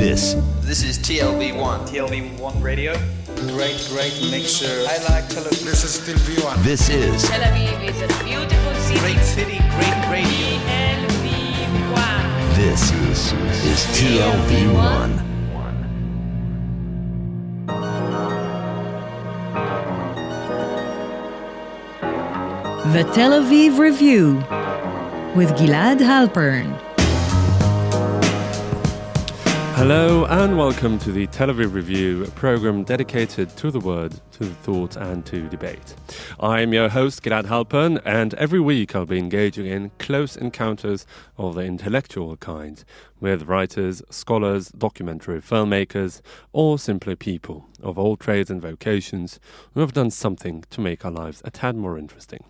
This is TLV1. TLV1 radio. Great mixture. I like Tel Aviv. This is still V1. This is Tel Aviv is a beautiful city. Great city, great radio. TLV1. This is TLV1. The Tel Aviv Review with Gilad Halpern. Hello and welcome to the Tel Aviv Review, a program dedicated to the word, to the thought and to debate. I'm your host Gilad Halpern, and every week I'll be engaging in close encounters of the intellectual kind with writers, scholars, documentary filmmakers, or simply people of all trades and vocations who have done something to make our lives a tad more interesting.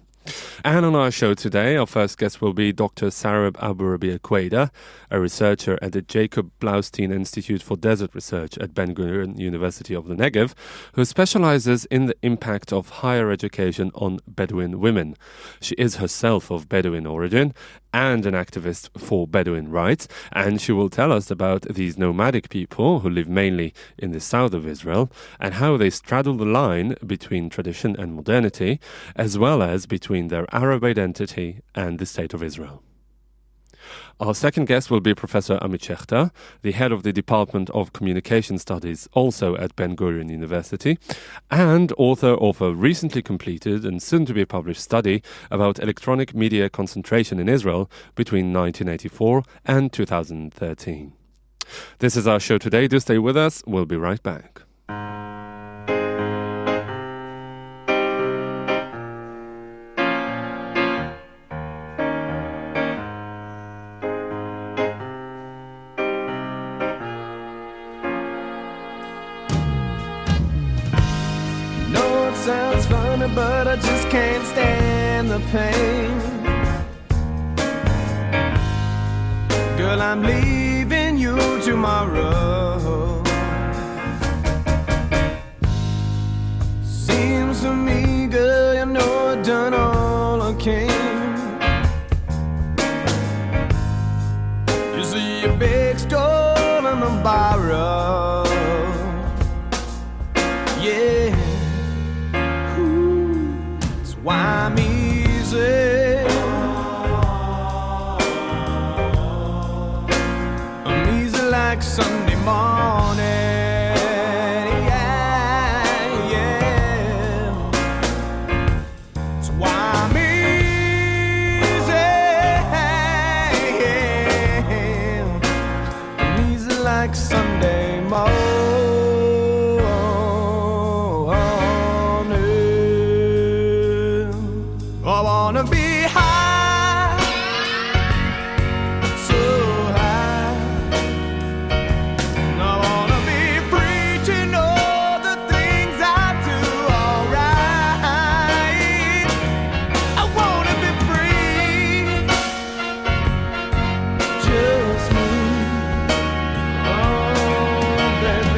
And on our show today, our first guest will be Dr. Sarab Abu Rabia-Queder, a researcher at the Jacob Blaustein Institute for Desert Research at Ben-Gurion University of the Negev, who specializes in the impact of higher education on Bedouin women. She is herself of Bedouin origin and an activist for Bedouin rights, and she will tell us about these nomadic people who live mainly in the south of Israel and how they straddle the line between tradition and modernity, as well as between their Arab identity and the State of Israel. Our second guest will be Professor Amit Schejter, the head of the Department of Communication Studies, also at Ben-Gurion University, and author of a recently completed and soon-to-be published study about electronic media concentration in Israel between 1984 and 2013. This is our show today. Do stay with us. We'll be right back. But I just can't stand the pain. Girl, I'm leaving you tomorrow. Seems to me, girl, you know I've done all I can. You see a big store and a borrow. Yeah. Why I'm easy. I'm easy like Sunday morning. Yeah, yeah. That's why I'm easy. I'm easy like Sunday morning. I wanna be high, so high. I wanna be free to know the things I do alright. I wanna be free, just me. Oh, baby.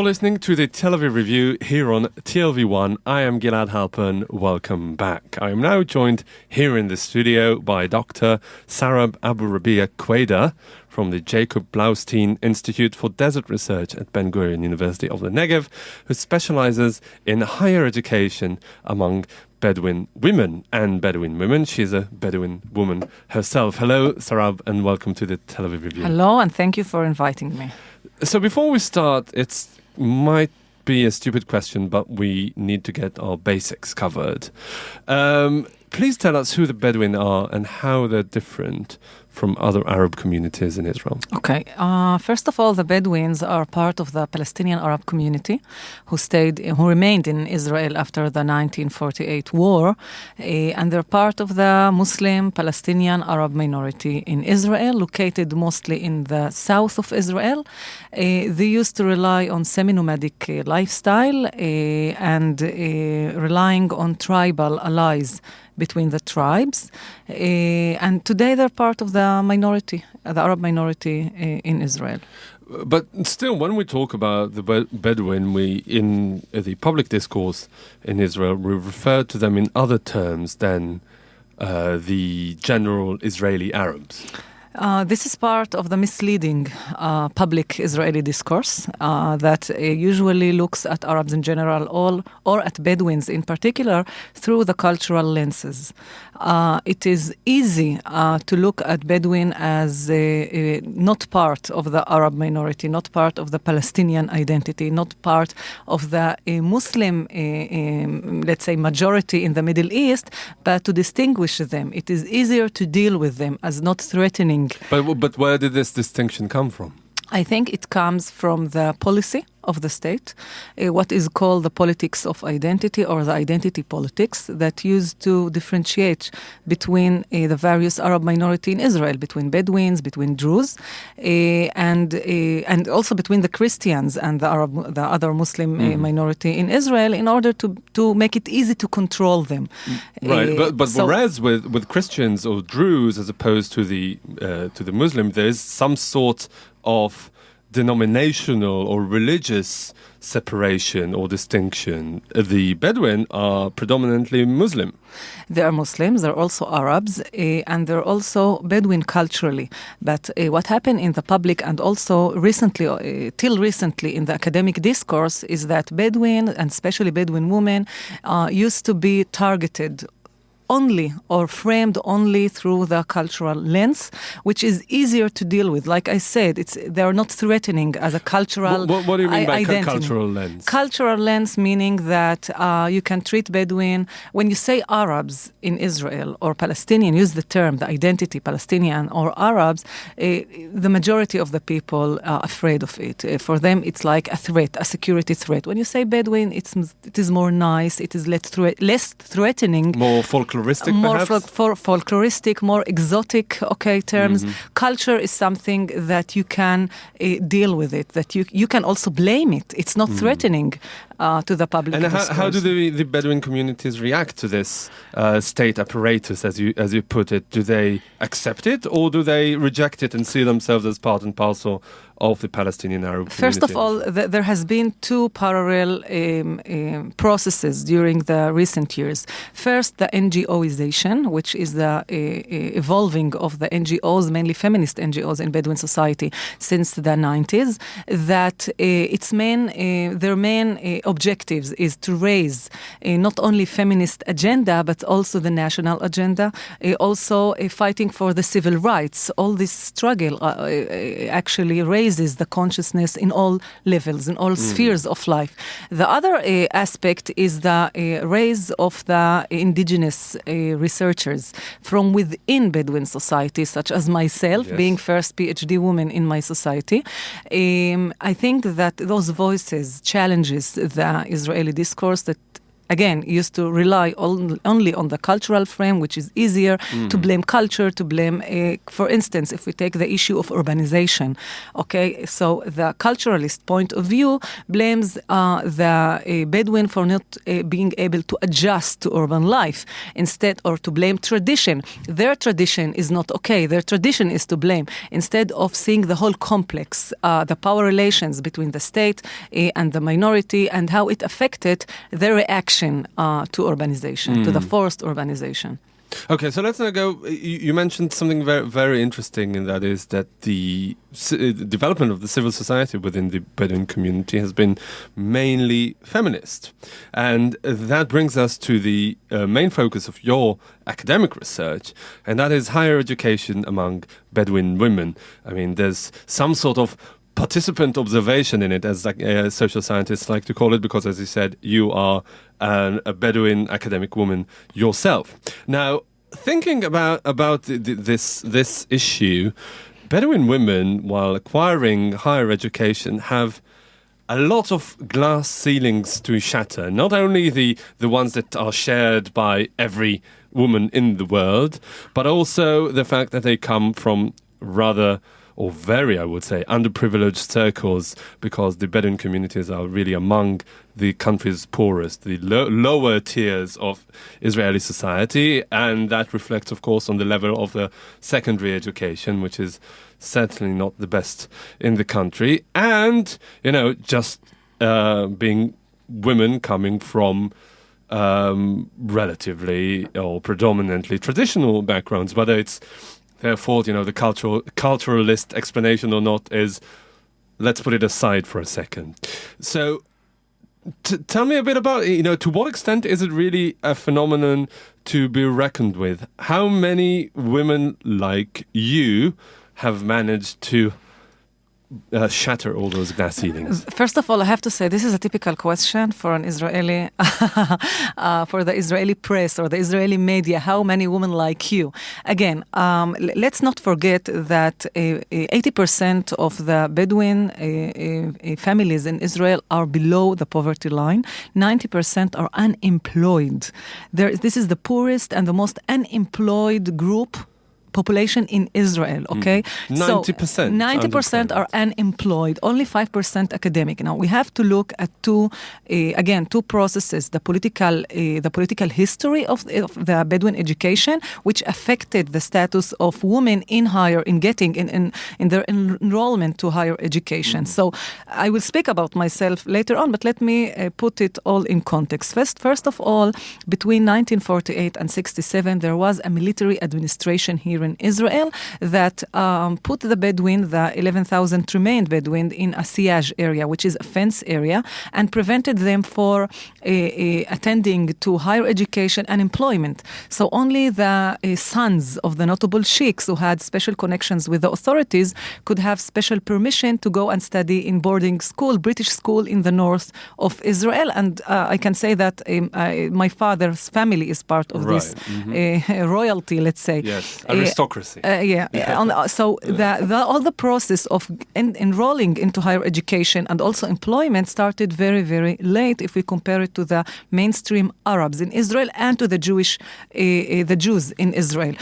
listening to the Tel Aviv Review here on TLV1. I am Gilad Halpern. Welcome back. I am now joined here in the studio by Dr. Sarab Abu Rabia-Queder from the Jacob Blaustein Institute for Desert Research at Ben-Gurion University of the Negev, who specializes in higher education among Bedouin women and Bedouin women. She's a Bedouin woman herself. Hello, Sarab, and welcome to the Tel Aviv Review. Hello, and thank you for inviting me. So before we start, it might be a stupid question, but we need to get our basics covered. Please tell us who the Bedouin are and how they're different from other Arab communities in Israel. Okay. First of all, the Bedouins are part of the Palestinian Arab community who remained in Israel after the 1948 war, and they're part of the Muslim Palestinian Arab minority in Israel, located mostly in the south of Israel. They used to rely on semi-nomadic lifestyle and relying on tribal allies between the tribes, and today they're part of the minority, the Arab minority in Israel. But still, when we talk about the Bedouin, in the public discourse in Israel, we refer to them in other terms than the general Israeli Arabs. This is part of the misleading public Israeli discourse that usually looks at Arabs in general or at Bedouins in particular through the cultural lenses. It is easy to look at Bedouin as not part of the Arab minority, not part of the Palestinian identity, not part of the Muslim, let's say, majority in the Middle East, but to distinguish them. It is easier to deal with them as not threatening. But where did this distinction come from? I think it comes from the policy of the state, what is called the politics of identity or the identity politics that used to differentiate between the various Arab minority in Israel, between Bedouins, between Druze, and also between the Christians and the other Muslim minority in Israel, in order to make it easy to control them. Right, but whereas with Christians or Druze, as opposed to the Muslim, there is some sort of denominational or religious separation or distinction. The Bedouin are predominantly Muslim. They are Muslims, they're also Arabs, and they're also Bedouin culturally. But what happened in the public and also recently, till recently in the academic discourse, is that Bedouin, and especially Bedouin women, used to be targeted only or framed only through the cultural lens, which is easier to deal with. Like I said, they are not threatening as a cultural identity. What do you mean by cultural lens? Cultural lens meaning that you can treat Bedouin, when you say Arabs in Israel or Palestinian, use the term, the identity, Palestinian or Arabs, the majority of the people are afraid of it. For them, it's like a threat, a security threat. When you say Bedouin, it is more nice, it is less threatening. More folkloristic, more perhaps? folkloristic, more exotic, terms. Mm-hmm. Culture is something that you can deal with it, that you can also blame it. It's not threatening to the public. And discourse. how do the Bedouin communities react to this state apparatus, as you put it? Do they accept it, or do they reject it and see themselves as part and parcel of the Palestinian Arab community? First of all, there has been two parallel processes during the recent years. First, the NGOization, which is the evolving of the NGOs, mainly feminist NGOs in Bedouin society since the 90s, that their main objectives is to raise not only feminist agenda, but also the national agenda, also fighting for the civil rights. All this struggle actually raises the consciousness in all levels, in all spheres of life. The other aspect is the raise of the indigenous researchers from within Bedouin society, such as myself, being first PhD woman in my society. I think that those voices challenges the Israeli discourse that again, used to rely only on the cultural frame, which is easier to blame culture, to blame, for instance, if we take the issue of urbanization, okay, so the culturalist point of view blames the Bedouin for not being able to adjust to urban life, instead, or to blame tradition. Their tradition is not okay. Their tradition is to blame, instead of seeing the whole complex, the power relations between the state and the minority, and how it affected their reaction to urbanization, to the forced urbanization. Okay, so let's now go. You mentioned something very, very interesting, and that is that the development of the civil society within the Bedouin community has been mainly feminist. And that brings us to the main focus of your academic research, and that is higher education among Bedouin women. I mean, there's some sort of participant observation in it, as social scientists like to call it, because, as you said, you are a Bedouin academic woman yourself. Now, thinking about this issue, Bedouin women, while acquiring higher education, have a lot of glass ceilings to shatter. Not only the ones that are shared by every woman in the world, but also the fact that they come from rather, or very, I would say, underprivileged circles, because the Bedouin communities are really among the country's poorest, the lower tiers of Israeli society, and that reflects, of course, on the level of the secondary education, which is certainly not the best in the country, and, just being women coming from relatively or predominantly traditional backgrounds, whether it's their fault, the culturalist explanation or not, is, let's put it aside for a second. So tell me a bit about, to what extent is it really a phenomenon to be reckoned with? How many women like you have managed to shatter all those glass ceilings? First of all, I have to say this is a typical question for an Israeli, for the Israeli press or the Israeli media. How many women like you? Again, let's not forget that 80% of the Bedouin families in Israel are below the poverty line. 90% are unemployed. This is the poorest and the most unemployed group population in Israel, okay? 90%? 90% are unemployed, only 5% academic. Now, we have to look at two processes, the political history of the Bedouin education, which affected the status of women in their enrollment to higher education. So I will speak about myself later on, but let me put it all in context. First of all, between 1948 and 67, there was a military administration here in Israel that put the Bedouin, the 11,000 remained Bedouin, in a siege area, which is a fence area, and prevented them for attending to higher education and employment. So only the sons of the notable sheikhs who had special connections with the authorities could have special permission to go and study in boarding school, British school in the north of Israel. And I can say that my father's family is part of this royalty, let's say. Yes, aristocracy. So all the process of enrolling into higher education and also employment started very, very late if we compare it to the mainstream Arabs in Israel and to the Jews in Israel.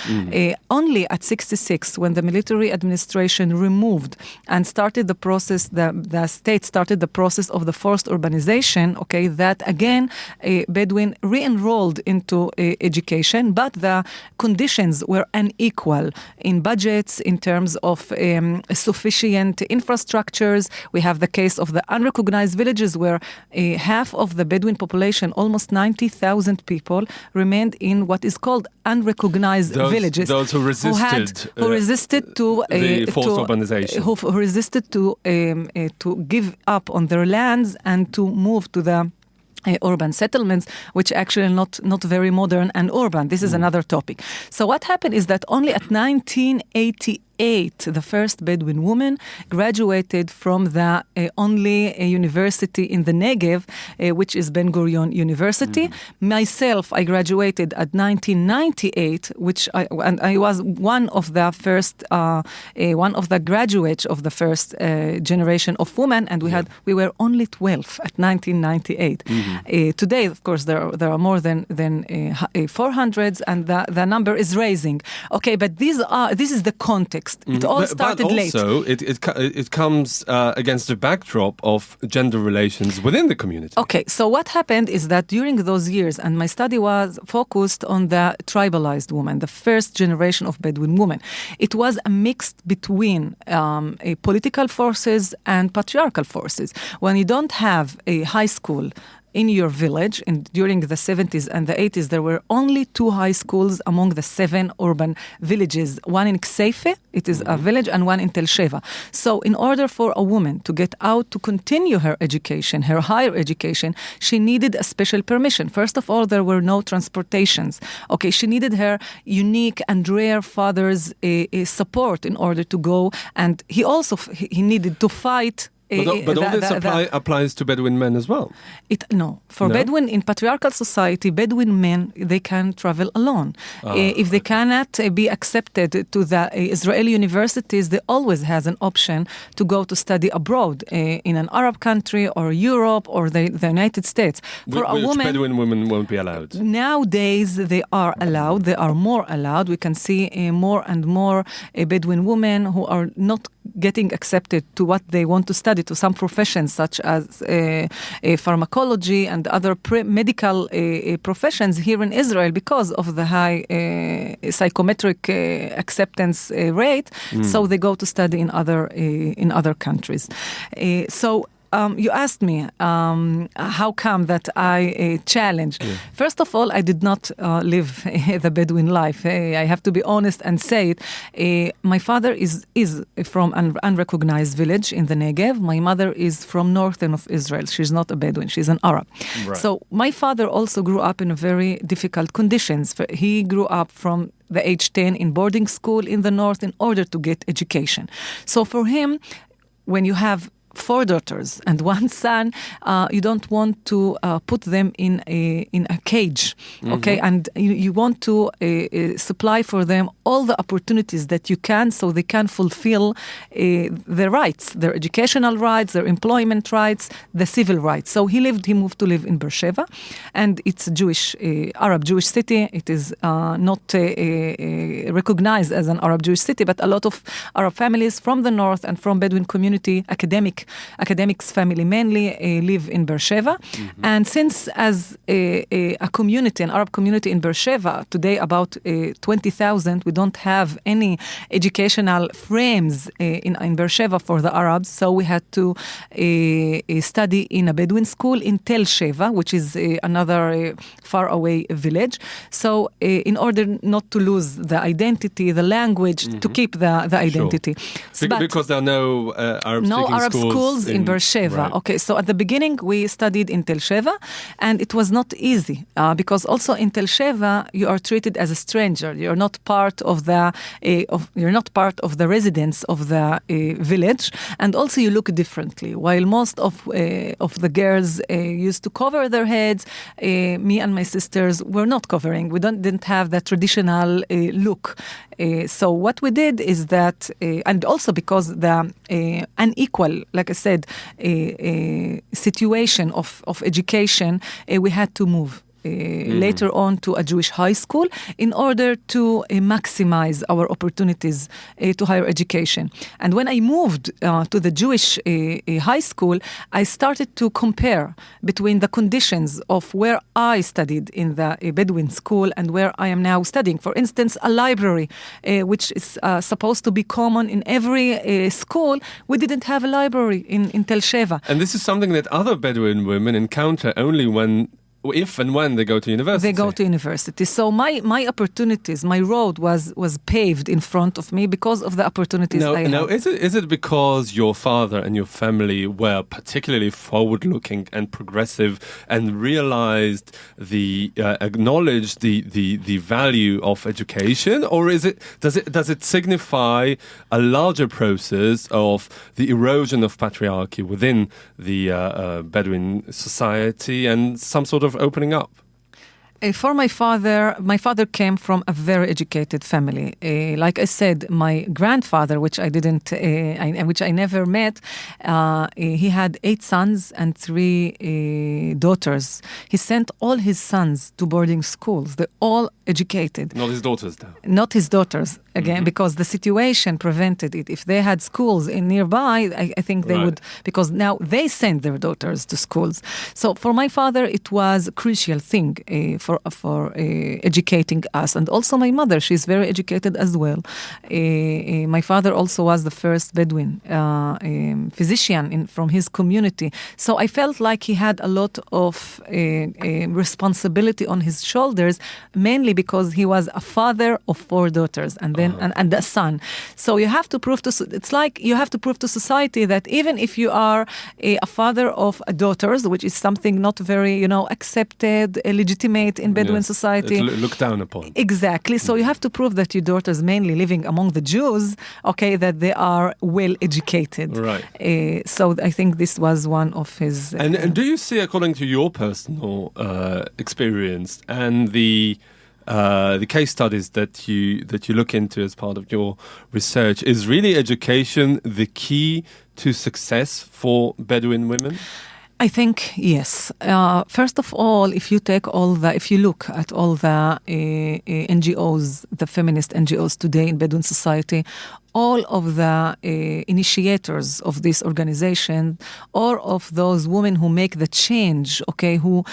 Only at 66, when the military administration removed and started the process, the state started the process of the forced urbanization, okay, that again Bedouin re-enrolled into education, but the conditions were unequal in budgets, in terms of sufficient infrastructures. We have the case of the unrecognized villages where half of the Bedouin population, almost 90,000 people, remained in what is called unrecognized villages. Those who resisted to the forced urbanization. Who resisted to give up on their lands and to move to the urban settlements, which actually not very modern and urban. This is another topic. So what happened is that only at 1988, the first Bedouin woman graduated from the only university in the Negev, which is Ben-Gurion University. Myself, I graduated at 1998, and I was one of the first, one of the graduates of the first generation of women, and we were only 12 at 1998. Today, of course, there are more than 400s, and the number is raising. Okay, but this is the context. It all started late. But also, it comes against the backdrop of gender relations within the community. Okay, so what happened is that during those years, and my study was focused on the tribalized woman, the first generation of Bedouin women. It was a mix between political forces and patriarchal forces. When you don't have a high school in your village, during the 70s and the 80s, there were only 2 high schools among the 7 urban villages. One in Kseife, it is a village, and one in Tel Sheva. So in order for a woman to get out to continue her education, her higher education, she needed a special permission. First of all, there were no transportations. Okay, she needed her unique and rare father's support in order to go, and he needed to fight. But all this applies to Bedouin men as well? No. Bedouin, in patriarchal society, Bedouin men, they can travel alone. If they cannot be accepted to the Israeli universities, they always has an option to go to study abroad in an Arab country or Europe or the United States. Which Bedouin women won't be allowed? Nowadays, they are allowed. They are more allowed. We can see more and more Bedouin women who are not getting accepted to what they want to study, to some professions such as pharmacology and other medical professions here in Israel because of the high psychometric acceptance rate. So they go to study in other countries. You asked me how come that I challenged. Yeah. First of all, I did not live the Bedouin life. I have to be honest and say it. My father is from an unrecognized village in the Negev. My mother is from northern of Israel. She's not a Bedouin. She's an Arab. Right. So my father also grew up in very difficult conditions. He grew up from the age 10 in boarding school in the north in order to get education. So for him, when you have 4 daughters and 1 son, you don't want to put them in a cage, okay? And you want to supply for them all the opportunities that you can, so they can fulfill their rights, their educational rights, their employment rights, the civil rights. So he moved to live in Beersheba, and it's a Arab Jewish city. It is not recognized as an Arab Jewish city, but a lot of Arab families from the north and from Bedouin community, academics family mainly, live in Beersheba. And since as a community, an Arab community in Beersheba, today about 20,000, we don't have any educational frames in Beersheba for the Arabs, so we had to study in a Bedouin school in Tel Sheva, which is another far away village. So in order not to lose the identity, the language, to keep the identity. Sure. Because there are no Arab schools in Beersheba. Right. Okay, so at the beginning we studied in Tel Sheva, and it was not easy because also in Tel Sheva you are treated as a stranger. You're not part of the residents of the village, and also you look differently. While most of the girls used to cover their heads, me and my sisters were not covering. We didn't have that traditional look. So what we did is that, and also because the unequal, like I said, situation of education, we had to move later on to a Jewish high school in order to maximize our opportunities to higher education. And when I moved to the Jewish high school, I started to compare between the conditions of where I studied in the Bedouin school and where I am now studying. For instance, a library, which is supposed to be common in every school, we didn't have a library in Tel Sheva. And this is something that other Bedouin women encounter only when if and when they go to university. They go to university. So my opportunities, my road was paved in front of me because of the opportunities I had. No, is it because your father and your family were particularly forward-looking and progressive and realized acknowledged the value of education, or does it signify a larger process of the erosion of patriarchy within the Bedouin society and some sort of opening up? For my father came from a very educated family. Like I said, my grandfather, which I never met, he had 8 sons and 3 daughters. He sent all his sons to boarding schools. They're all educated. Not his daughters, though. Not his daughters, again, because the situation prevented it. If they had schools in nearby, I think they would, because now they send their daughters to schools. So for my father, it was a crucial thing for educating us. And also my mother, she's very educated as well. My father also was the first Bedouin physician from his community. So I felt like he had a lot of responsibility on his shoulders, mainly because he was a father of 4 daughters and then and a son. So you have to prove to society that even if you are a father of daughters, which is something not very accepted, legitimate in Bedouin society, it's looked down upon. Exactly. So you have to prove that your daughters, mainly living among the Jews, that they are well educated. Right. So I think this was one of his. And do you see, according to your personal experience and the case studies that you look into as part of your research, is really education the key to success for Bedouin women? I think yes. First of all, if you look at all the NGOs, the feminist NGOs today in Bedouin society, all of the initiators of this organization, or of those women who make the change, who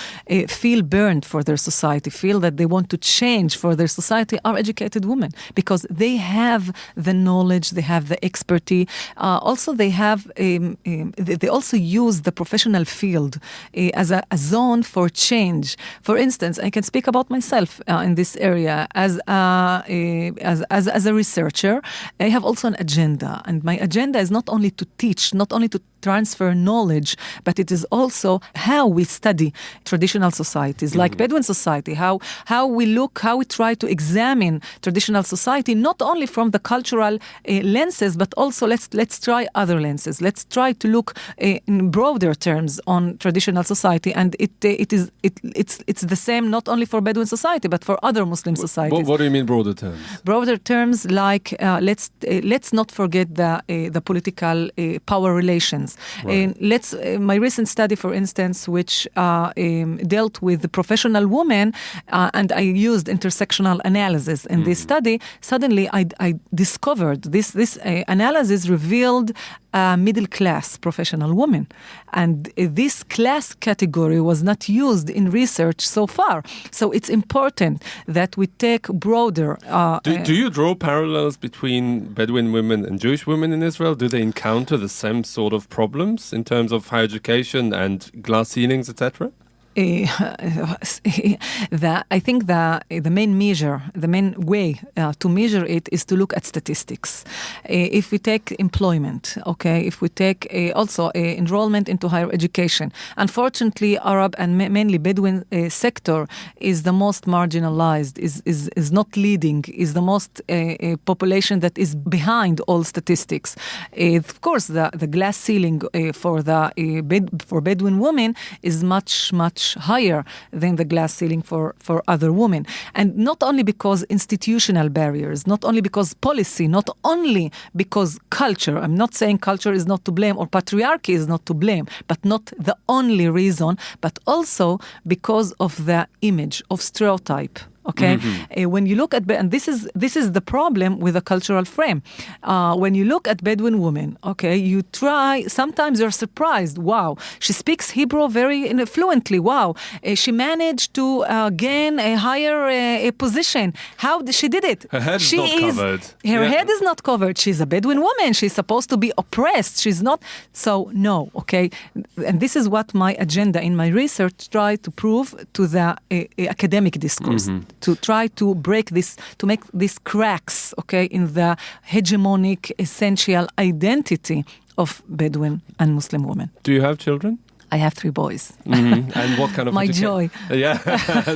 feel burned for their society, feel that they want to change for their society, are educated women, because they have the knowledge, they have the expertise. Also, they have they also use the professional field as a zone for change. For instance, I can speak about myself in this area as a researcher. I have also an agenda, and my agenda is not only to teach, not only to transfer knowledge, but it is also how we study traditional societies like Bedouin society, how we try to examine traditional society, not only from the cultural lenses, but also let's try other lenses. Let's try to look in broader terms on traditional society, and it's the same not only for Bedouin society but for other Muslim societies. What do you mean broader terms? Broader terms like let's not forget the political power relations. Right. My recent study, for instance, which dealt with the professional women, and I used intersectional analysis in this study. Suddenly, I discovered this analysis revealed middle-class professional women, and this class category was not used in research so far. So it's important that we take broader. Do you draw parallels between Bedouin women and Jewish women in Israel? Do they encounter the same sort of problems in terms of higher education and glass ceilings, etc.? I think the main way to measure it is to look at statistics. If we take employment, if we take also enrollment into higher education, unfortunately, Arab and mainly Bedouin sector is the most marginalized, is not leading, is the most population that is behind all statistics. Of course, the glass ceiling for Bedouin women is much higher than the glass ceiling for other women. And not only because institutional barriers, not only because policy, not only because culture. I'm not saying culture is not to blame or patriarchy is not to blame, but not the only reason, but also because of the image of stereotype Okay, when you look at and this is the problem with the cultural frame. When you look at Bedouin women, okay, you try. Sometimes you're surprised. Wow, she speaks Hebrew very fluently. Wow, she managed to gain a higher position. How she did it? Her head is not covered. Her head is not covered. She's a Bedouin woman. She's supposed to be oppressed. She's not. So no, okay, and this is what my agenda in my research tried to prove to the academic discourse. To try to break this, to make these cracks, okay, in the hegemonic, essential identity of Bedouin and Muslim women. Do you have children? I have 3 boys. And what kind of my joy? Yeah,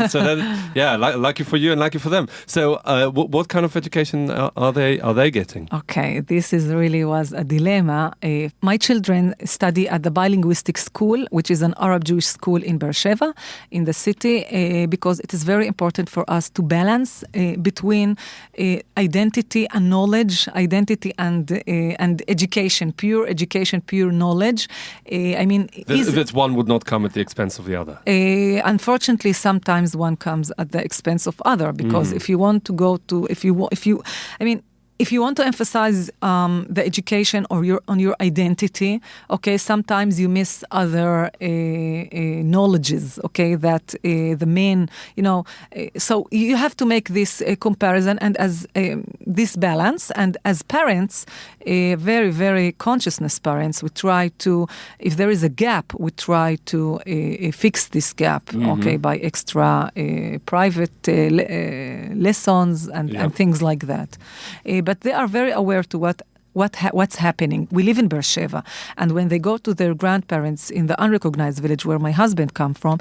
so then, yeah, lucky for you and lucky for them. So, what kind of education are they getting? Okay, this was a dilemma. My children study at the bilinguistic school, which is an Arab Jewish school in Beersheba, in the city, because it is very important for us to balance between identity and knowledge, identity and education, pure knowledge. I mean, one would not come at the expense of the other. Unfortunately, sometimes one comes at the expense of other, because if you want to go to, if you want to emphasize the education or on your identity, okay, sometimes you miss other knowledges, okay, that the main, so you have to make this comparison and as this balance. And as parents, very, very consciousness parents, we try to, if there is a gap, we try to fix this gap, okay, by extra private lessons and things like that. But they are very aware to what's happening. We live in Beersheba, and when they go to their grandparents in the unrecognized village where my husband come from,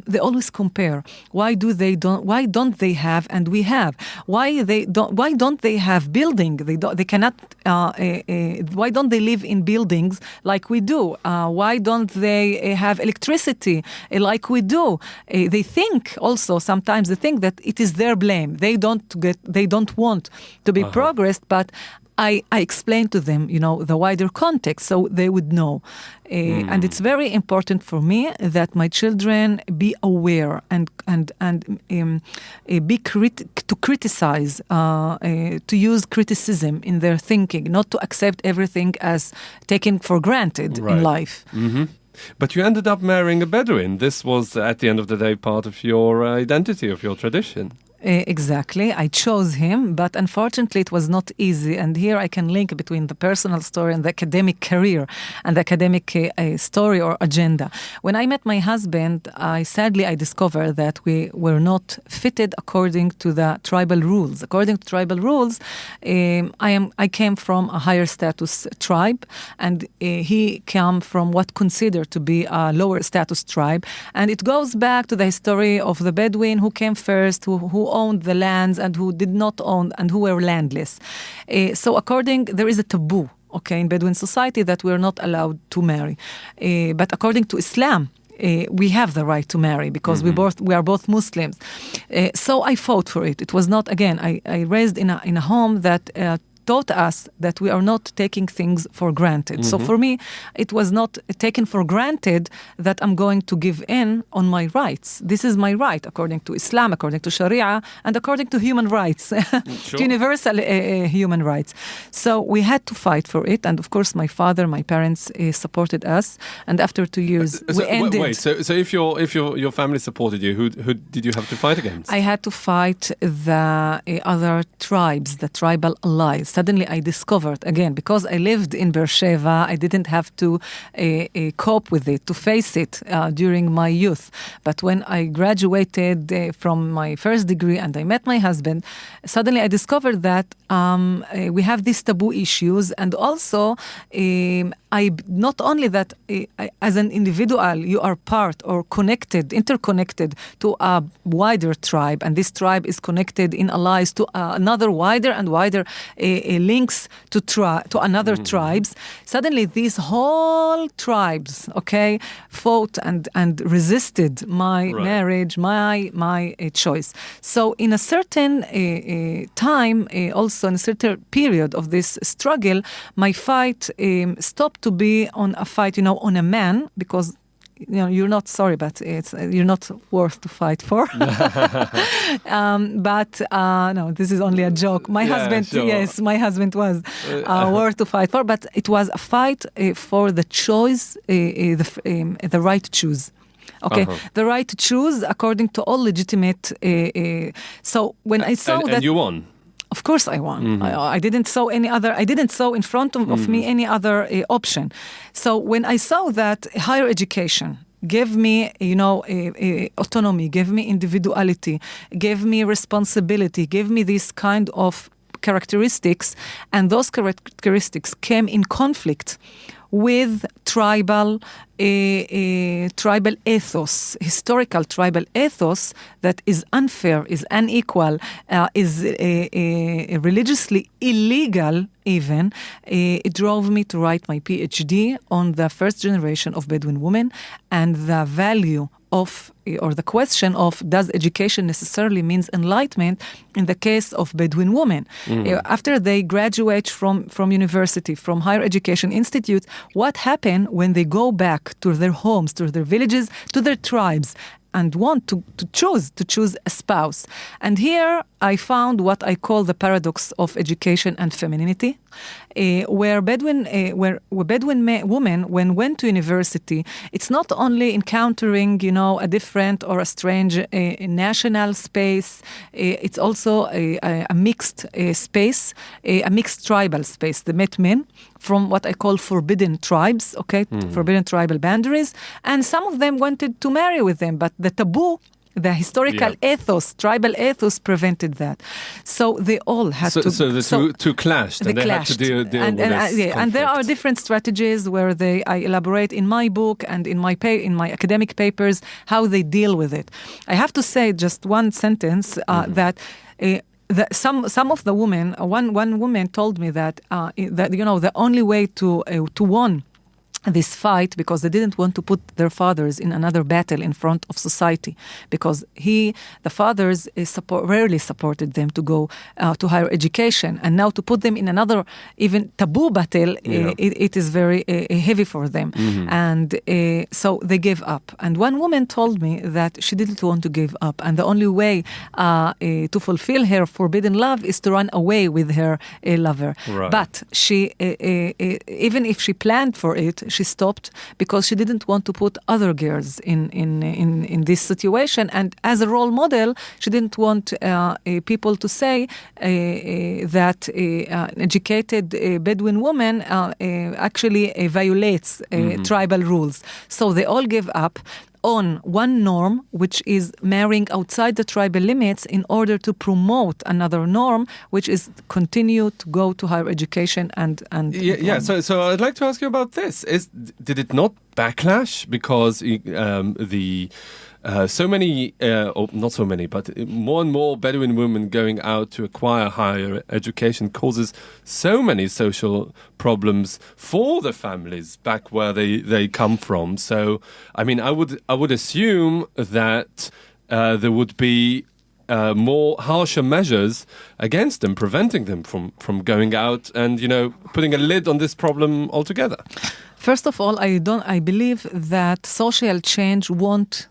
they always compare. Why don't they have and we have? Why don't they have building? They cannot. Why don't they live in buildings like we do? Why don't they have electricity like we do? They think also sometimes that it is their blame. They don't want to be progressed, but I explained to them, the wider context, so they would know. And it's very important for me that my children be aware and be to criticize, to use criticism in their thinking, not to accept everything as taken for granted in life. But you ended up marrying a Bedouin. This was, at the end of the day, part of your identity, of your tradition. Exactly. I chose him, but unfortunately it was not easy. And here I can link between the personal story and the academic career and the academic story or agenda. When I met my husband, I discovered that we were not fitted according to the tribal rules. According to tribal rules, I came from a higher status tribe, and he came from what considered to be a lower status tribe. And it goes back to the history of the Bedouin who came first, who owned the lands and who did not own and who were landless. So there is a taboo, okay, in Bedouin society that we are not allowed to marry. But according to Islam, we have the right to marry because we are both Muslims. So I fought for it. It was not, again, I raised in a home that taught us that we are not taking things for granted. So for me, it was not taken for granted that I'm going to give in on my rights. This is my right according to Islam, according to Sharia, and according to human rights, to universal human rights. So we had to fight for it. And of course, my parents supported us. And after 2 years, we ended. Wait, so if your family supported you, who did you have to fight against? I had to fight the other tribes, the tribal allies. Suddenly I discovered, again, because I lived in Beersheba, I didn't have to cope with it, to face it during my youth. But when I graduated from my first degree and I met my husband, suddenly I discovered that we have these taboo issues, and also not only that as an individual you are part or interconnected to a wider tribe, and this tribe is connected in allies to another wider and wider links to another tribes. Suddenly these whole tribes, okay, fought and resisted my marriage, my choice. So in a certain time, also in a certain period of this struggle, my fight stopped to be on a fight, on a man, because you're not sorry, but you're not worth to fight for. But no, this is only a joke. My husband, sure. yes, my husband was worth to fight for, but it was a fight for the choice, the right to choose. Okay, the right to choose according to all legitimate. So when I saw that, and you won. Of course, I won. I didn't saw any other. I didn't saw in front of me any other option. So when I saw that higher education gave me, autonomy, gave me individuality, gave me responsibility, gave me this kind of characteristics, and those characteristics came in conflict with tribal ethos, historical tribal ethos that is unfair, is unequal, is religiously illegal even. It drove me to write my PhD on the first generation of Bedouin women and the value of, or the question of, does education necessarily means enlightenment in the case of Bedouin women? After they graduate from university, from higher education institutes, what happened when they go back to their homes, to their villages, to their tribes, and want to choose a spouse? And here I found what I call the paradox of education and femininity, where Bedouin women, when went to university, it's not only encountering, a different or a strange national space, it's also a mixed space, a mixed tribal space. They met men from what I call forbidden tribes, forbidden tribal boundaries, and some of them wanted to marry with them, but the taboo, the historical ethos, tribal ethos, prevented that. So they all had to... So the two clashed, and they had to deal with this and there are different strategies where I elaborate in my book and in my academic papers how they deal with it. I have to say just one sentence that... some of the women, one woman told me that the only way to win this fight, because they didn't want to put their fathers in another battle in front of society, because the fathers rarely supported them to go to higher education, and now to put them in another even taboo battle, it is very heavy for them, and so they gave up. And one woman told me that she didn't want to give up, and the only way to fulfill her forbidden love is to run away with her lover. Right. But she, even if she planned for it, she stopped because she didn't want to put other girls in this situation, and as a role model, she didn't want people to say that an educated Bedouin woman actually violates tribal rules. So they all gave up on one norm, which is marrying outside the tribal limits, in order to promote another norm, which is continue to go to higher education and So I'd like to ask you about this. Did it not backlash because so many, or not so many, but more and more Bedouin women going out to acquire higher education causes so many social problems for the families back where they come from? So, I mean, I would assume that there would be more harsher measures against them, preventing them from going out and, putting a lid on this problem altogether. First of all, I believe that social change won't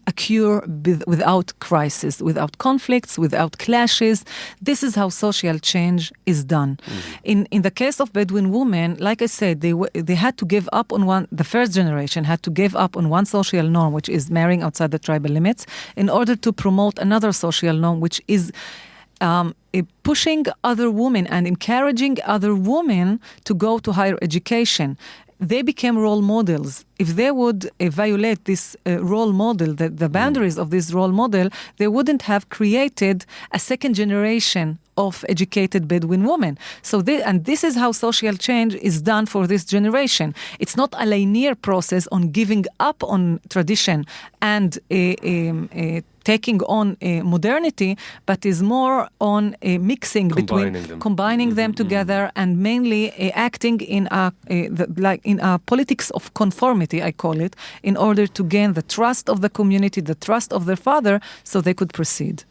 occur without crisis, without conflicts, without clashes. This is how social change is done. In the case of Bedouin women, like I said, they had to give up on the first generation had to give up on one social norm, which is marrying outside the tribal limits, in order to promote another social norm, which is pushing other women and encouraging other women to go to higher education. They became role models. If they would violate this role model, the boundaries of this role model, they wouldn't have created a second generation of educated Bedouin women. So this is how social change is done for this generation. It's not a linear process on giving up on tradition and taking on modernity, but is more on mixing combining them together, and mainly acting in a politics of conformity, I call it, in order to gain the trust of the community, the trust of their father, so they could proceed.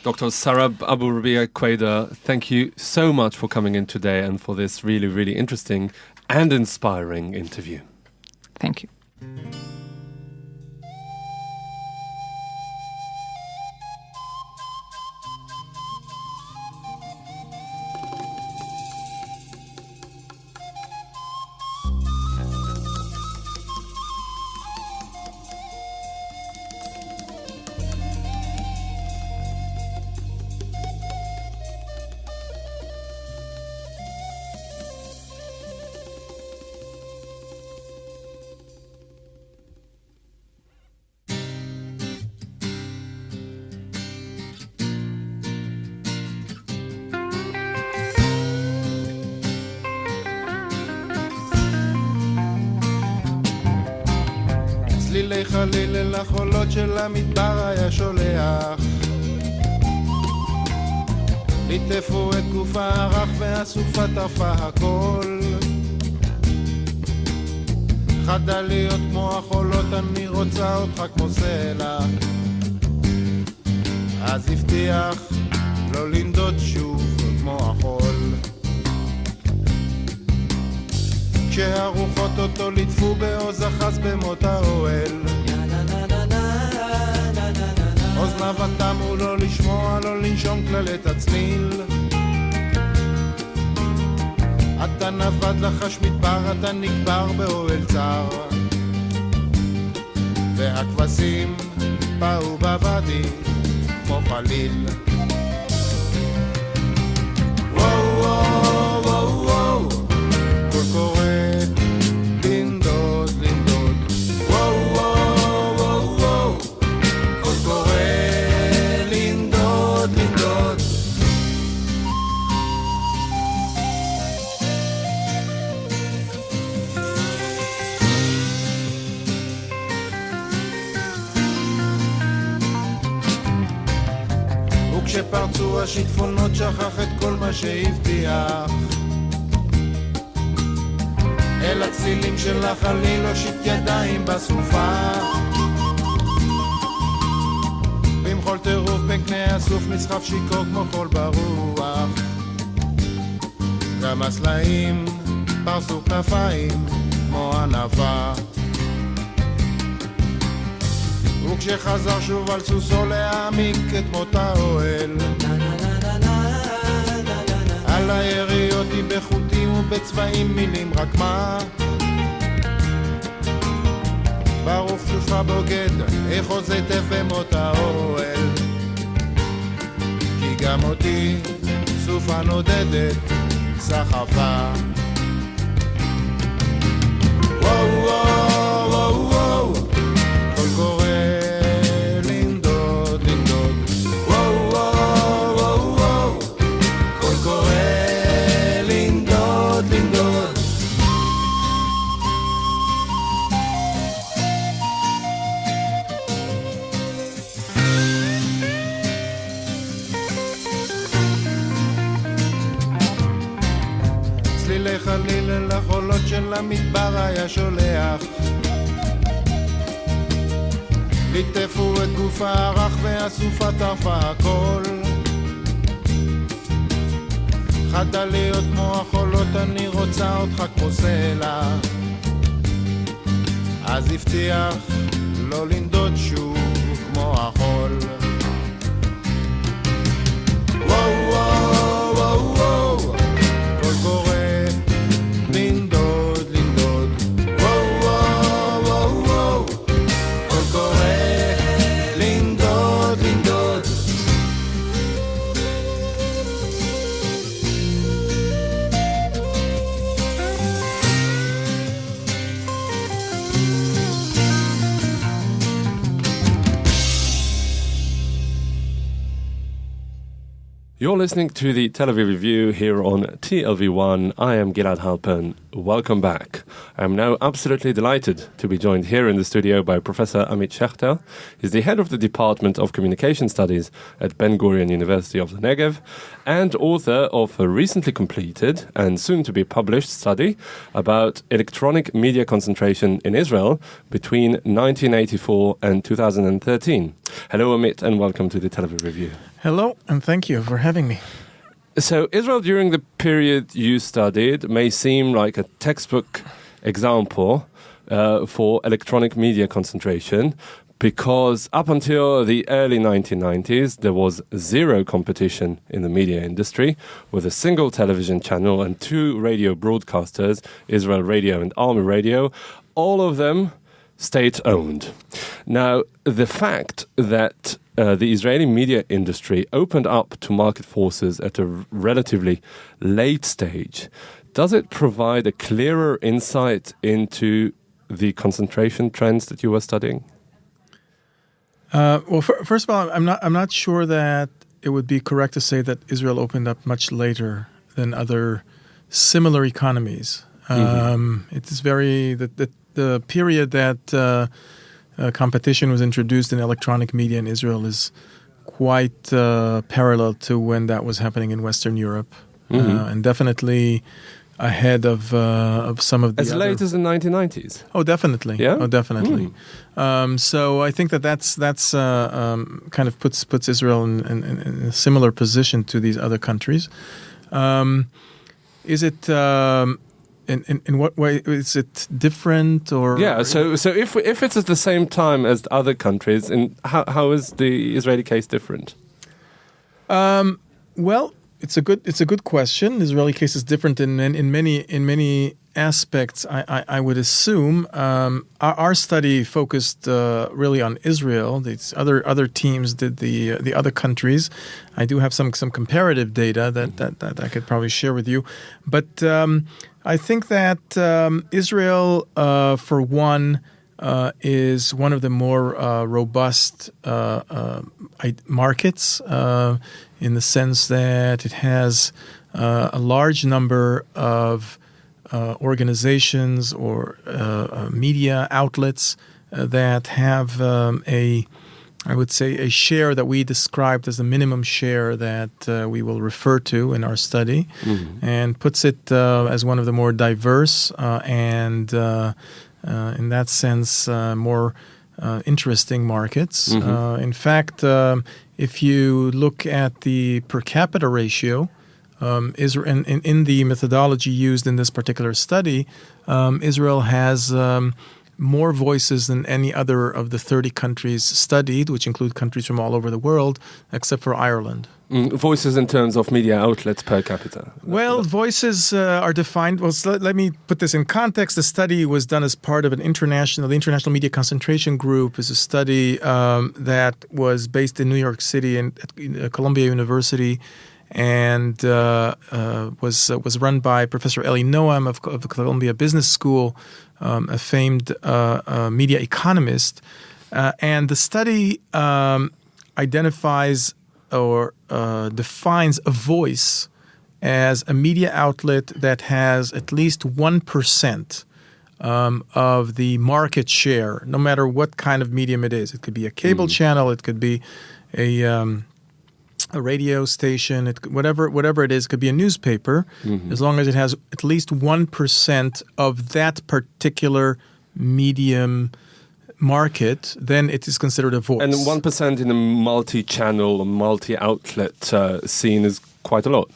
Dr. Sarab Abu Rabia-Queder, thank you so much for coming in today and for this really, really interesting and inspiring interview. Thank you. צלילי חליל אל החולות של המדבר היה שולח, ליטפו את גוף הערך והסופה טרפה הכל, חדה להיות כמו החולות, אני רוצה אותך כמו סלע, אז הבטיח לא לנדוד שוב כמו החול, כשהרוחות אותו ליטפו בעוז אחז במות האוהל, אוזניו תמו לא לשמוע, לא לנשום כללת הצליל, אתה נבד לחש מדבר, אתה נקבר באוהל צר, והכבשים באו בוואדי כמו חליל. וואו וואו וואו וואו, קול קורא לנדוד לנדוד, וואו וואו וואו וואו, קול קורא לנדוד לנדוד. וכשפרצו השיטפונות שכח את כל מה שהבטיח, אל הצלילים של החליל הושיט ידיים בסופה, במחול טירוף בין קני הסוף נסחף שיקור כמו חול ברוח, גם הסלעים פרסו כנפיים כמו ענבה, וכשחזר שוב על סוסו להעמיק את מות האוהל, על היריות היא בחוטים ובצבעים מילים רק מה, ברוך שובך בוגד איך עוז היטב במות האוהל, כי גם אותי סופה נודדת סחפה. וואו וואו וואו וואו, קול קורא לנדוד לנדוד, וואו וואו וואו וואו, קול קורא לנדוד לנדוד. צלילי חליל אל החולות של המדבר היה שולח, ליטפו את גוף הערך והסופה טרפה הכל, חדה להיות כמו החולות, אני רוצה אותך כמו סלע, אז הבטיח לא לנדוד שוב כמו החול. וואו וואו וואו וואו, קול קורא לנדוד לנדוד, וואו וואו וואו וואו, קול קורא לנדוד לנדוד. You're listening to the Tel Aviv Review here on TLV1. I am Gilad Halpern. Welcome back. I am now absolutely delighted to be joined here in the studio by Professor Amit Schejter. He's the head of the Department of Communication Studies at Ben-Gurion University of the Negev and author of a recently completed and soon to be published study about electronic media concentration in Israel between 1984 and 2013. Hello, Amit, and welcome to the Tel Aviv Review. Hello, and thank you for having me. So Israel during the period you studied may seem like a textbook example for electronic media concentration because up until the early 1990s there was zero competition in the media industry with a single television channel and two radio broadcasters, Israel Radio and Army Radio, all of them state-owned. Now, the fact that the Israeli media industry opened up to market forces at a relatively late stage, does it provide a clearer insight into the concentration trends that you were studying? Well, first of all, I'm not sure that it would be correct to say that Israel opened up much later than other similar economies. It is very the period that competition was introduced in electronic media in Israel is quite parallel to when that was happening in Western Europe, and definitely ahead of some of the as late as the 1990s. Oh, definitely. Yeah. Oh, definitely. So I think that's kind of puts Israel in a similar position to these other countries. Is it? In what way is it different, or So if it's at the same time as the other countries, and how is the Israeli case different? Well, it's a good question. The Israeli case is different in many aspects. I would assume our study focused really on Israel. These other teams did the other countries. I do have some comparative data that I could probably share with you, but I think that Israel, for one, is one of the more robust markets in the sense that it has a large number of organizations or media outlets that have I would say, a share that we described as the minimum share that we will refer to in our study, and puts it as one of the more diverse and, in that sense, more interesting markets. In fact, if you look at the per capita ratio, Israel, in the methodology used in this particular study, Israel has more voices than any other of the 30 countries studied, which include countries from all over the world, except for Ireland. Voices in terms of media outlets per capita? Well, voices are defined. Well, so let me put this in context. The study was done as part of the International Media Concentration Group. Is a study that was based in New York City and at Columbia University, and was run by Professor Eli Noam of the Columbia Business School, a famed media economist. And the study identifies or defines a voice as a media outlet that has at least 1% of the market share, no matter what kind of medium it is. It could be a cable channel, it could be a radio station, whatever it is. It could be a newspaper, as long as it has at least 1% of that particular medium market, then it is considered a voice. And 1% in a multi-channel or multi-outlet scene is quite a lot.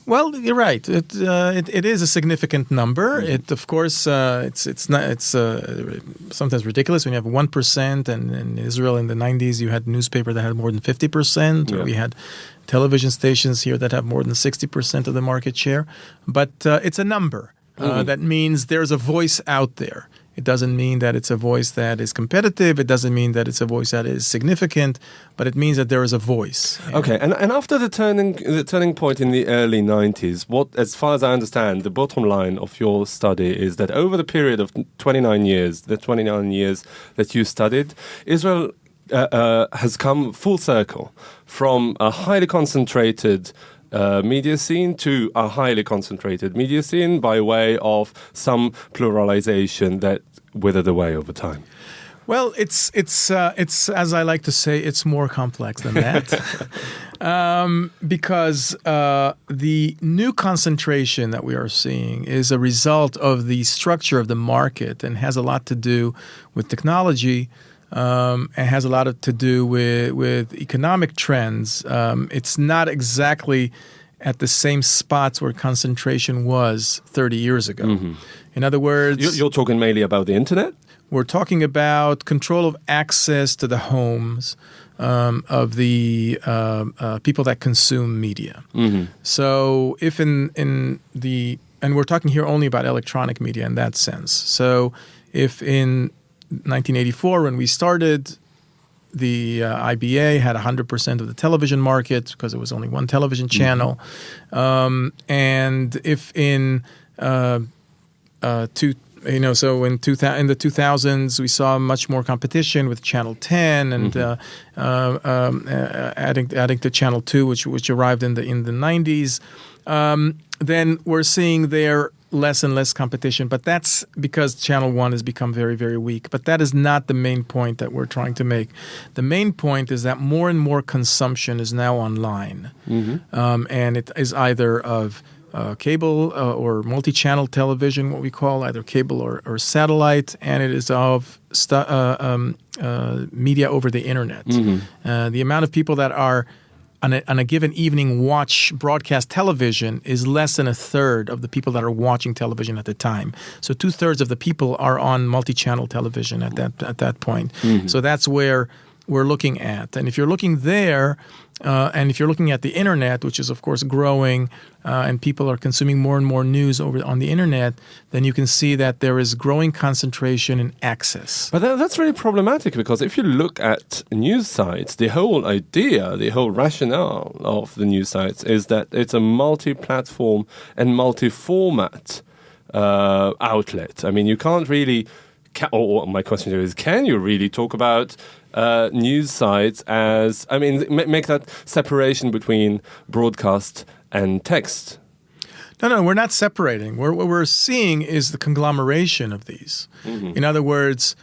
Well, you're right. It is a significant number. It, of course, it's sometimes ridiculous when you have 1%. And in Israel in the 90s, you had newspaper that had more than 50%. Or we had television stations here that have more than 60% of the market share. But it's a number. That means there's a voice out there. It doesn't mean that it's a voice that is competitive. It doesn't mean that it's a voice that is significant, but it means that there is a voice. Okay, and after the turning point in the early 90s, what, as far as I understand, the bottom line of your study is that over the period of 29 years, the 29 years that you studied, Israel has come full circle from a highly concentrated media scene to a highly concentrated media scene by way of some pluralization that withered away over time. Well, it's as I like to say, it's more complex than that, because the new concentration that we are seeing is a result of the structure of the market and has a lot to do with technology. And has a lot to do with economic trends. It's not exactly at the same spots where concentration was 30 years ago. In other words... You're talking mainly about the internet? We're talking about control of access to the homes of the people that consume media. So if in the... And we're talking here only about electronic media in that sense. So if in 1984, when we started, the IBA had 100% of the television market because it was only one television channel. And if in so in the 2000s, we saw much more competition with Channel 10 and adding to Channel 2, which arrived in the 90s. Then we're seeing there less and less competition, but that's because Channel 1 has become very, very weak. But that is not the main point that we're trying to make. The main point is that more and more consumption is now online. And it is either of cable or multi-channel television, what we call either cable or satellite, and it is of media over the internet. The amount of people that are on a given evening watch broadcast television is less than a third of the people that are watching television at the time. So 2/3 of the people are on multi-channel television at that point. So that's where we're looking at. And if you're looking there, and if you're looking at the internet, which is of course growing, and people are consuming more and more news on the internet, then you can see that there is growing concentration in access. But that's really problematic, because if you look at news sites, the whole idea, the whole rationale of the news sites is that it's a multi-platform and multi-format outlet. I mean, you can't really... Or my question here is, can you really talk about news sites as, I mean, make that separation between broadcast and text? No, we're not separating. What we're seeing is the conglomeration of these. In other words,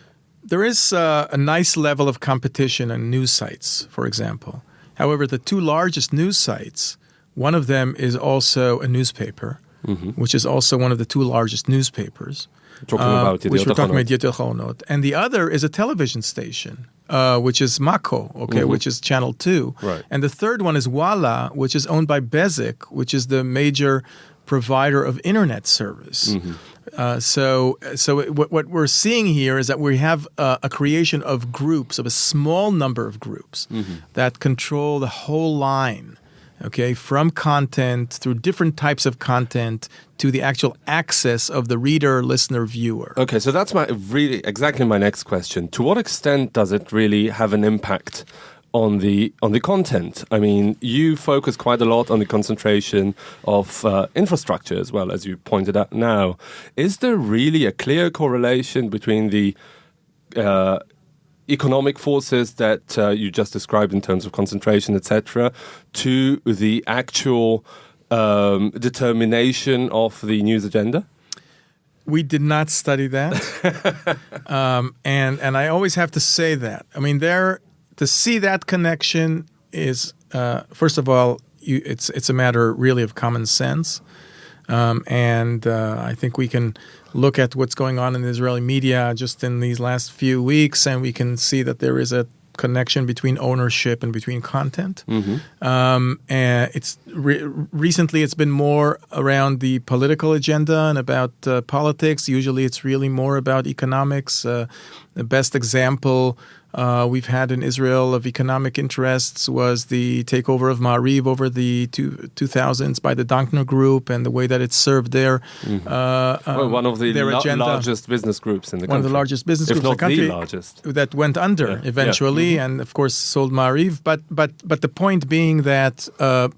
there is a nice level of competition on news sites, for example. However, the two largest news sites, one of them is also a newspaper, which is also one of the two largest newspapers. Which we're talking about Yedioth. And the other is a television station, which is Mako, which is Channel 2. Right. And the third one is Walla, which is owned by Bezik, which is the major provider of internet service. So what we're seeing here is that we have a creation of groups, of a small number of groups that control the whole line. From content through different types of content to the actual access of the reader, listener, viewer. Okay, so that's exactly my next question. To what extent does it really have an impact on the content? I mean, you focus quite a lot on the concentration of infrastructure as well, as you pointed out now. Is there really a clear correlation between the economic forces that you just described in terms of concentration, etc., to the actual determination of the news agenda? We did not study that, and I always have to say that. I mean, to see that connection is first of all, it's a matter really of common sense, and I think we can look at what's going on in the Israeli media just in these last few weeks, and we can see that there is a connection between ownership and between content. And recently it's been more around the political agenda and about politics. Usually it's really more about economics. The best example we've had in Israel of economic interests was the takeover of Ma'ariv over the 2000s by the Dankner Group and the way that it served their one of the largest business groups in the country. One of the largest business groups in the country. If not the largest. That went under eventually and, of course, sold Ma'ariv. But the point being that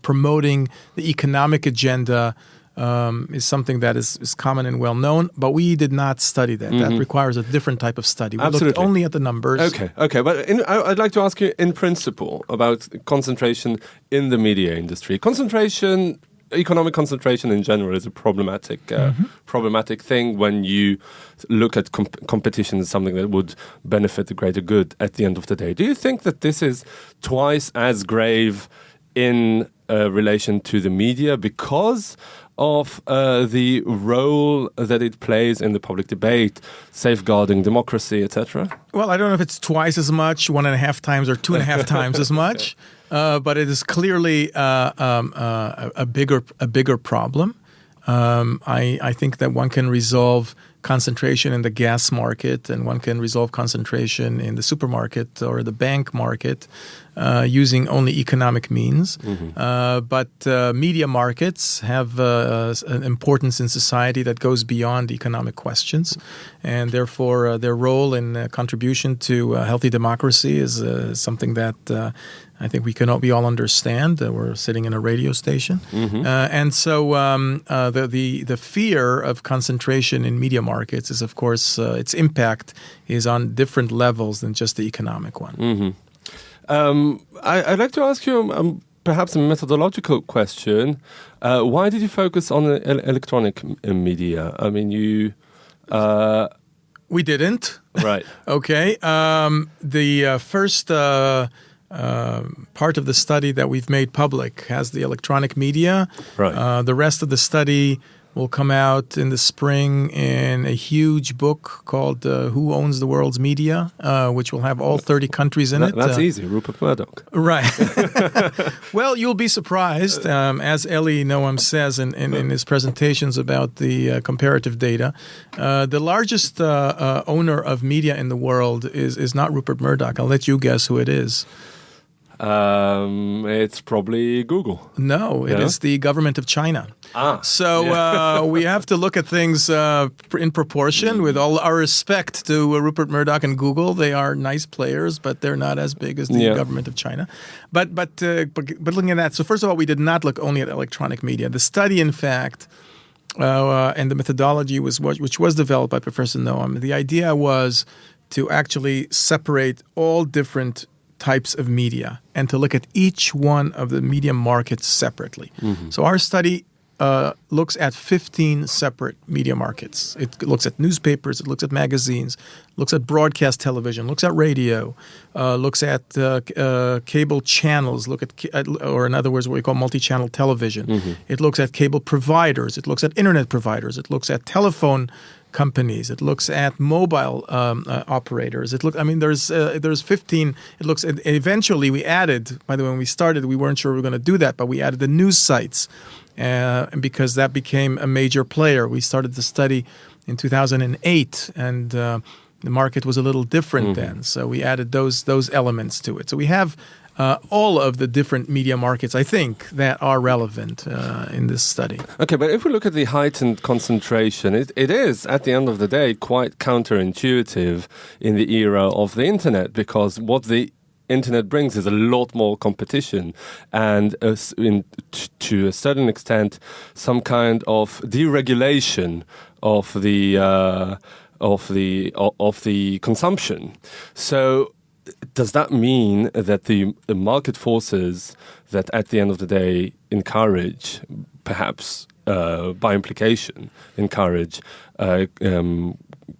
promoting the economic agenda is something that is common and well known, but we did not study that. That requires a different type of study. We looked only at the numbers. Okay. But I'd like to ask you, in principle, about concentration in the media industry. Economic concentration in general is a problematic thing when you look at competition as something that would benefit the greater good at the end of the day. Do you think that this is twice as grave in relation to the media because of the role that it plays in the public debate, safeguarding democracy, etc.? Well, I don't know if it's twice as much, 1.5 times or 2.5 times as much, but it is clearly a bigger problem. I think that one can resolve concentration in the gas market and one can resolve concentration in the supermarket or the bank market using only economic means. But media markets have an importance in society that goes beyond economic questions. And therefore, their role in contribution to healthy democracy is something that I think we all understand. We're sitting in a radio station. And so the fear of concentration in media markets is, of course, its impact is on different levels than just the economic one. I'd like to ask you perhaps a methodological question. Why did you focus on electronic media? I mean, you... We didn't. Right. Okay. The first part of the study that we've made public has the electronic media. Right. The rest of the study will come out in the spring in a huge book called Who Owns the World's Media, which will have all 30 countries in it. That's easy, Rupert Murdoch. Right. Well, you'll be surprised, as Eli Noam says in his presentations about the comparative data. The largest owner of media in the world is not Rupert Murdoch. I'll let you guess who it is. It's probably Google. No, it is the government of China. So we have to look at things in proportion. With all our respect to Rupert Murdoch and Google, they are nice players, but they're not as big as the government of China. But looking at that, so first of all, we did not look only at electronic media. The study, in fact, and the methodology which was developed by Professor Noam. The idea was to actually separate all different types of media and to look at each one of the media markets separately. Mm-hmm. So our study looks at 15 separate media markets. It looks at newspapers, it looks at magazines, looks at broadcast television, looks at radio, looks at cable channels, or in other words, what we call multi-channel television. Mm-hmm. It looks at cable providers, it looks at internet providers, it looks at telephone companies. It looks at mobile operators. There's 15. It looks. Eventually, we added. By the way, when we started, we weren't sure we were going to do that, but we added the news sites, because that became a major player. We started the study in 2008, and the market was a little different then. So we added those elements to it. So we have all of the different media markets, I think, that are relevant in this study. Okay, but if we look at the heightened concentration, it is, at the end of the day, quite counterintuitive in the era of the internet, because what the internet brings is a lot more competition and to a certain extent some kind of deregulation of the consumption. So does that mean that the market forces that at the end of the day encourage, perhaps by implication,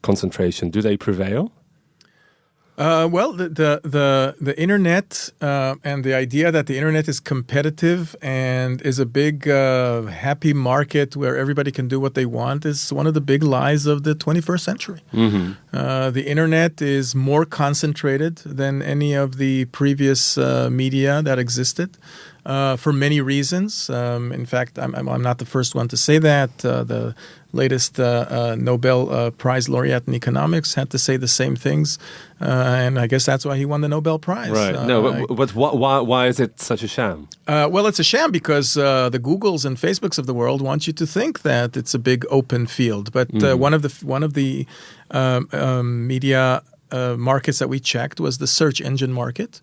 concentration, do they prevail? Well, the internet and the idea that the internet is competitive and is a big happy market where everybody can do what they want is one of the big lies of the 21st century. Mm-hmm. The internet is more concentrated than any of the previous media that existed. For many reasons. In fact, I'm not the first one to say that. The latest Nobel Prize laureate in economics had to say the same things, and I guess that's why he won the Nobel Prize. Right. But why is it such a sham? Well, it's a sham because the Googles and Facebooks of the world want you to think that it's a big open field. But one of the media markets that we checked was the search engine market.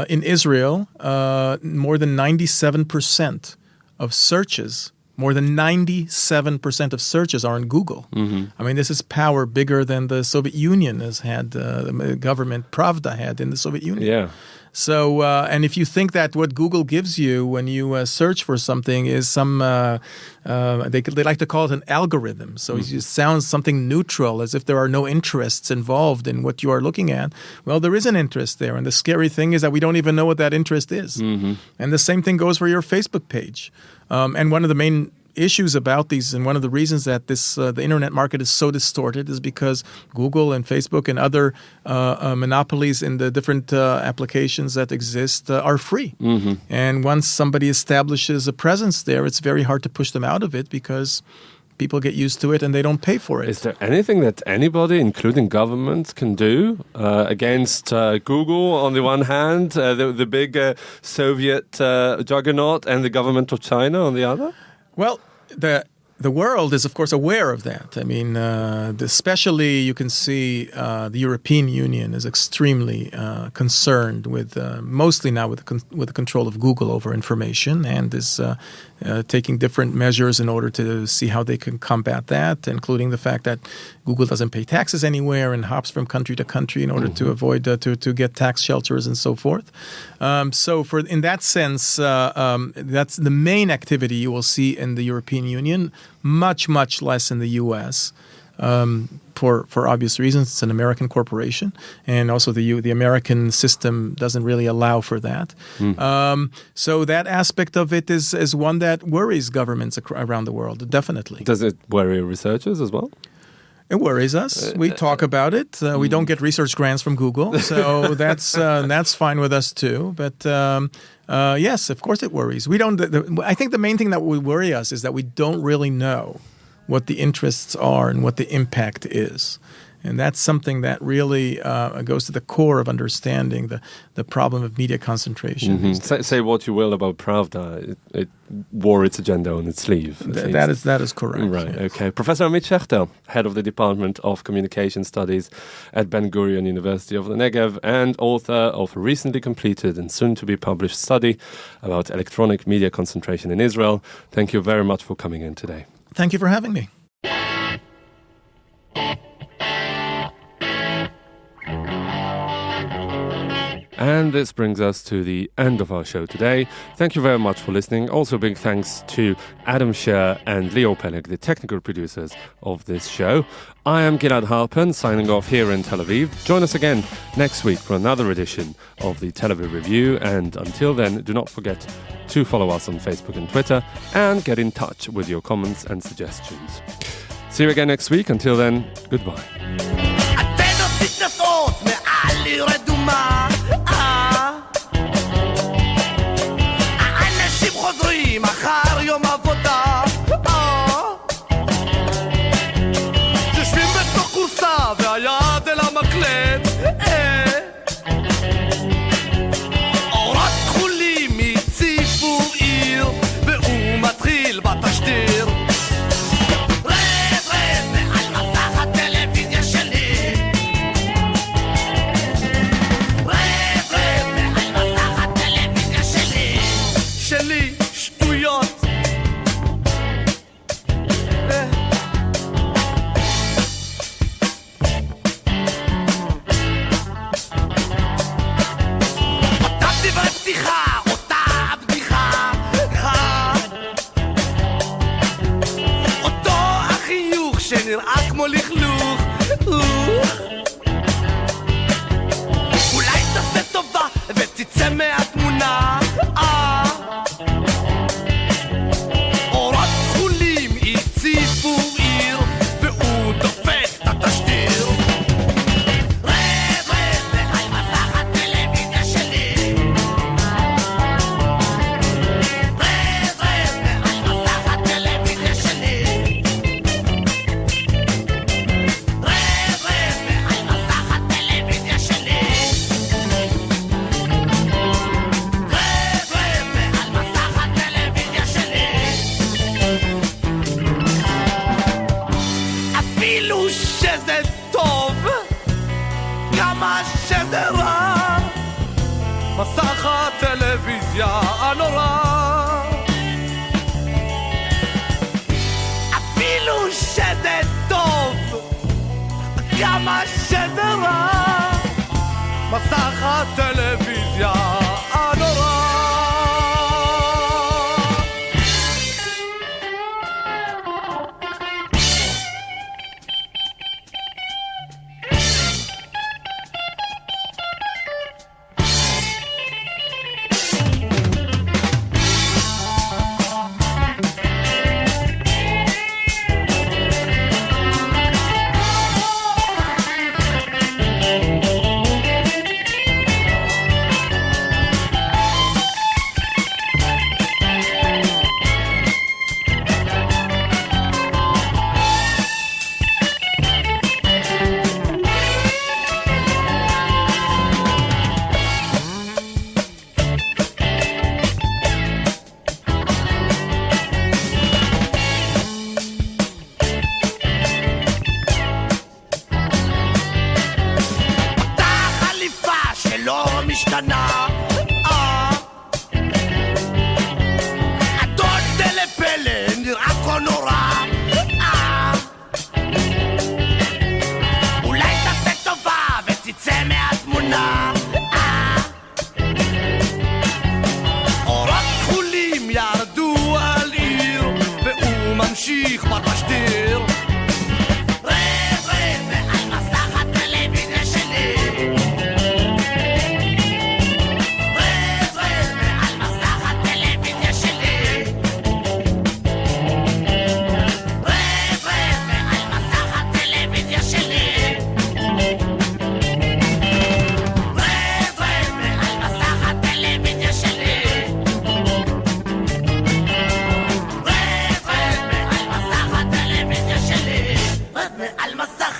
In Israel, more than 97% of searches, are on Google. Mm-hmm. I mean, this is power bigger than the Soviet Union has had, the government Pravda had in the Soviet Union. Yeah. So, and if you think that what Google gives you when you search for something is some, they like to call it an algorithm. So it sounds something neutral, as if there are no interests involved in what you are looking at. Well, there is an interest there. And the scary thing is that we don't even know what that interest is. Mm-hmm. And the same thing goes for your Facebook page. And one of the main issues about these, and one of the reasons that the internet market is so distorted, is because Google and Facebook and other monopolies in the different applications that exist are free. Mm-hmm. And once somebody establishes a presence there, it's very hard to push them out of it because people get used to it and they don't pay for it. Is there anything that anybody, including governments, can do against Google on the one hand, the big Soviet juggernaut, and the government of China on the other? Well, the world is, of course, aware of that. I mean, especially you can see the European Union is extremely concerned with, mostly now with the control of Google over information, and is taking different measures in order to see how they can combat that, including the fact that Google doesn't pay taxes anywhere and hops from country to country in order to avoid to get tax shelters and so forth. So, in that sense, that's the main activity you will see in the European Union. Much less in the U.S. For obvious reasons. It's an American corporation, and also the American system doesn't really allow for that. So that aspect of it is one that worries governments around the world, definitely. Does it worry researchers as well? It worries us. We talk about it. We don't get research grants from Google, so that's fine with us too. But yes, of course it worries. We don't. I think the main thing that would worry us is that we don't really know what the interests are and what the impact is. And that's something that really goes to the core of understanding the problem of media concentration. Say what you will about Pravda, it wore its agenda on its sleeve. That is correct. Right, yes. okay. Professor Amit Schejter, head of the Department of Communication Studies at Ben-Gurion University of the Negev and author of a recently completed and soon-to-be published study about electronic media concentration in Israel. Thank you very much for coming in today. Thank you for having me. And this brings us to the end of our show today. Thank you very much for listening. Also, big thanks to Adam Shir and Leo Peleg, the technical producers of this show. I am Gilad Halpern, signing off here in Tel Aviv. Join us again next week for another edition of the Tel Aviv Review. And until then, do not forget to follow us on Facebook and Twitter and get in touch with your comments and suggestions. See you again next week. Until then, goodbye. מחר יום עבודה יושבים בתוך קורסה והיד אל המקלט אורות כחולים הציפו עיר והוא מתחיל בתשדיר רד מעל מסך הטלוויזיה שלי רד מעל מסך הטלוויזיה שלי שלי שנראה כמו לכלוך אולי תעשה טובה ותצא מהתמונה אורות כחולים הציפו עיר והוא דופק את התשדיר רד מעל מסך הטלוויזיה שלי רד מעל מסך הטלוויזיה שלי שזה רע מסך הטלוויזיה הנורא אפילו שזה טוב כמה שזה רע מסך הטלוויזיה הנורא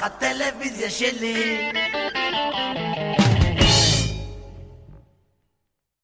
Hatelevisia Sheli.